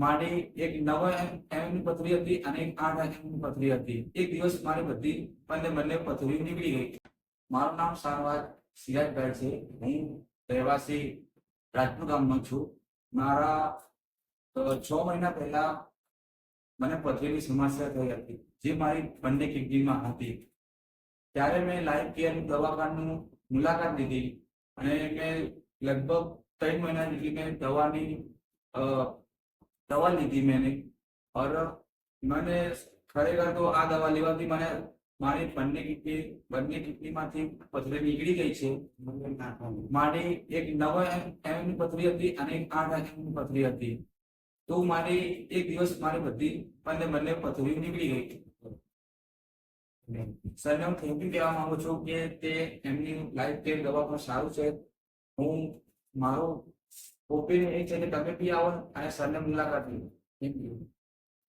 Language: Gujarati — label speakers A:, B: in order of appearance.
A: મારી એક 9 ની પથરી હતી અને એક 8 ની પથરી હતી. એક દિવસ મારી બંને પથરીઓ નીકળી ગઈ. મારું નામ શાહનવાજ સિરાજભાઈ છે. હું રહેવાસી રાજપુર ગામનો છું. મારા 6 મહિના પહેલા મને પથરીની સમસ્યા થઈ હતી, જે મારી બંને કિડનીમાં હતી. ત્યારે મેં લાઈફ કેર દવાખાનાની મુલાકાત લીધી અને મેં લગભગ 3 મહિના જેટલી મેં દવા લીધી મેને. और મને ખરેખર તો આ દવા લેવાથી મને મારી બંને કિડનીમાંથી પથરી નીકળી ગઈ છે. મારી એક 9 ની પથરી હતી અને એક 8 ની પથરી હતી. તો મારી એક દિવસ મારી બંને પથરીઓ નીકળી ગઈ. સરને હું થેન્ક યુ કહેવા માંગુ છું કે તે એમની લાઈફ કેર દવા પણ સારું છે. હું મારો ઓપિનિયન એ છે કે તમે બી આવો અને સરને મુલાકાત લો. Thank you.